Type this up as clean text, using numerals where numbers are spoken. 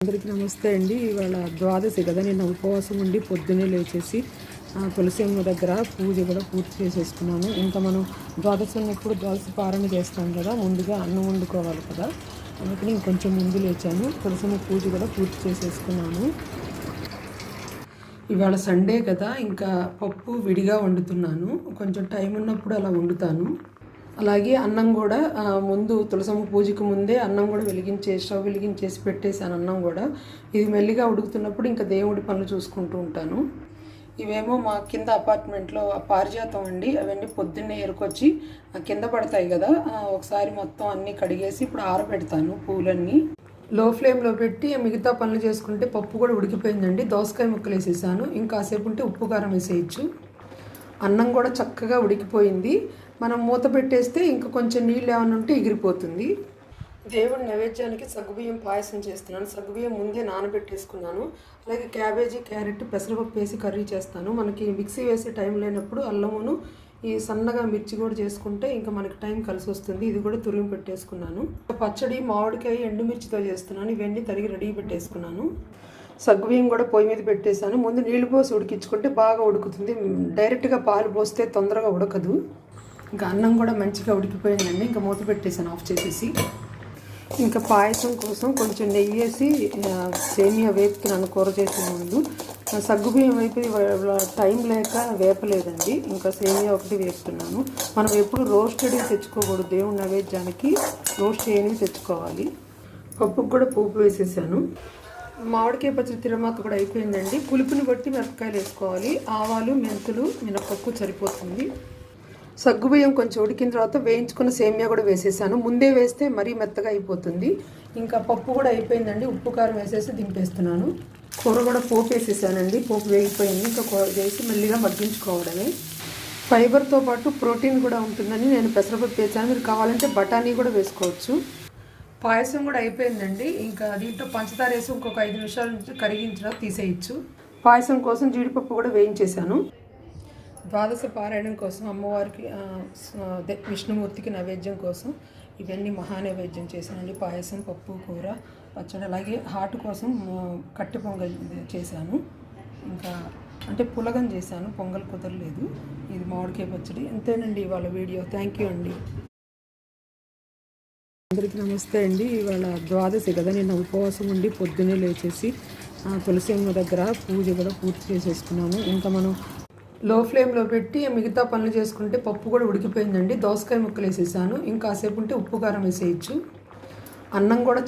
అందరికీ నమస్తే అండి. ఇవాళ ద్వాదశి కదా, నేను ఉపవాసం ఉండి పొద్దున్నే లేచేసి తులసి అమ్మ దగ్గర పూజ కూడా పూర్తి చేసేసుకున్నాను. ఇంకా మనం ద్వాదశి ఉన్నప్పుడు ద్వాదశి పారణ చేస్తాం కదా, ముందుగా అన్నం వండుకోవాలి కదా, అందుకని ఇంకొంచెం ముందు లేచాను. తులసి అమ్మ పూజ కూడా పూర్తి చేసేసుకున్నాను. ఇవాళ సండే కదా, ఇంకా పప్పు విడిగా వండుతున్నాను. కొంచెం టైం ఉన్నప్పుడు అలా వండుతాను. అలాగే అన్నం కూడా ముందు తులసమ్మ పూజకు ముందే అన్నం కూడా స్టవ్ వెలిగించేసి పెట్టేశాను. అన్నం కూడా ఇది మెల్లిగా ఉడుకుతున్నప్పుడు ఇంకా దేవుడి పనులు చూసుకుంటూ ఉంటాను. ఇవేమో మా కింద అపార్ట్మెంట్లో పారిజాతం అండి. అవన్నీ పొద్దున్నే ఎరుకొచ్చి కింద పడతాయి కదా, ఒకసారి మొత్తం అన్నీ కడిగేసి ఇప్పుడు ఆరబెడతాను పూలన్నీ. లో ఫ్లేమ్లో పెట్టి మిగతా పనులు చేసుకుంటే పప్పు కూడా ఉడికిపోయిందండి. దోసకాయ ముక్కలు వేసేసాను. ఇంకాసేపు ఉంటే ఉప్పు కారం వేసేయచ్చు. అన్నం కూడా చక్కగా ఉడికిపోయింది. మనం మూత పెట్టేస్తే ఇంకా కొంచెం నీళ్ళు ఏమైనా ఉంటే ఎగిరిపోతుంది. దేవుడి నైవేద్యానికి సగ్గుబియ్యం పాయసం చేస్తున్నాను. సగ్గుబియ్యం ముందే నానబెట్టేసుకున్నాను. అలాగే క్యాబేజీ, క్యారెట్, పెసరపప్పు వేసి కర్రీ చేస్తాను. మనకి మిక్సీ వేసే టైం లేనప్పుడు అల్లమును ఈ సన్నగా మిర్చి కూడా చేసుకుంటే ఇంకా మనకి టైం కలిసి వస్తుంది. ఇది కూడా తురిమి పెట్టేసుకున్నాను. పచ్చడి మామిడికాయ ఎండుమిర్చితో చేస్తున్నాను. ఇవన్నీ తరిగి రెడీ పెట్టేసుకున్నాను. సగ్గుబియ్యం కూడా పొయ్యి మీద పెట్టేశాను. ముందు నీళ్లు పోసి ఉడికించుకుంటే బాగా ఉడుకుతుంది. డైరెక్ట్గా పాలు పోస్తే తొందరగా ఉడకదు. ఇంకా అన్నం కూడా మంచిగా ఉడికిపోయిందండి. ఇంకా మూత పెట్టేసాను ఆఫ్ చేసేసి. ఇంకా పాయసం కోసం కొంచెం నెయ్యి వేసి సేమియా వేపుతున్నాను కూర చేసే ముందు. సగ్గుబియ్యం వైపు టైం లేక వేపలేదండి. ఇంకా సేమియా ఒకటి వేపుతున్నాను. మనం ఎప్పుడు రోస్టెడ్ తెచ్చుకోకూడదు. దేవుడి నైవేద్యానికి రోస్ట్ చేయనివి తెచ్చుకోవాలి. పప్పుకు కూడా పోపు వేసేసాను. మామిడికాయ పచ్చడి తిరమాత కూడా అయిపోయిందండి. పులుపుని బట్టి మిరపకాయలు వేసుకోవాలి. ఆవాలు, మెంతులు, మినపప్పు సరిపోతుంది. సగ్గుబియ్యం కొంచెం ఉడికిన తర్వాత వేయించుకున్న సేమియా కూడా వేసేసాను. ముందే వేస్తే మరీ మెత్తగా అయిపోతుంది. ఇంకా పప్పు కూడా అయిపోయిందండి. ఉప్పు కారం వేసేసి దింపేస్తున్నాను. కూర కూడా పోపు వేసేసానండి. పోపు వేగిపోయింది. ఇంకా కూర వేసి మెల్లిగా మగ్గించుకోవడమే. ఫైబర్తో పాటు ప్రోటీన్ కూడా ఉంటుందని నేను పెసరపప్పు వేసాను. మీరు కావాలంటే బఠానీ కూడా వేసుకోవచ్చు. పాయసం కూడా అయిపోయిందండి. ఇంకా దీంట్లో పంచదార వేసి ఇంకొక 5 నిమిషాల నుంచి కరిగించిన తీసేయచ్చు. పాయసం కోసం జీడిపప్పు కూడా వేయించేశాను. ద్వాదశ పారాయణం కోసం అమ్మవారికి విష్ణుమూర్తికి నైవేద్యం కోసం ఇవన్నీ మహానైవేద్యం చేశానండి. పాయసం, పప్పు, కూర, పచ్చడి, అలాగే హాట్ కోసం కట్టె పొంగల్ చేశాను. ఇంకా అంటే పులగం చేశాను. పొంగల్ కుదరలేదు. ఇది మామిడికాయ పచ్చడి. అంతేనండి ఇవాళ వీడియో. థ్యాంక్ యూ అండి. అందరికీ నమస్తే అండి. ఇవాళ ద్వాదశి కదా, నేను ఉపవాసం ఉండి పొద్దున్నే లేచేసి తులసి అమ్మ దగ్గర పూజ కూడా పూర్తి చేసేసుకున్నాను. ఇంకా మనం లో ఫ్లేమ్లో పెట్టి మిగతా పనులు చేసుకుంటే పప్పు కూడా ఉడికిపోయిందండి. దోసకాయ ముక్కలు వేసేసాను. ఇంకాసేపు ఉంటే ఉప్పు కారం వేసేయచ్చు. అన్నం కూడా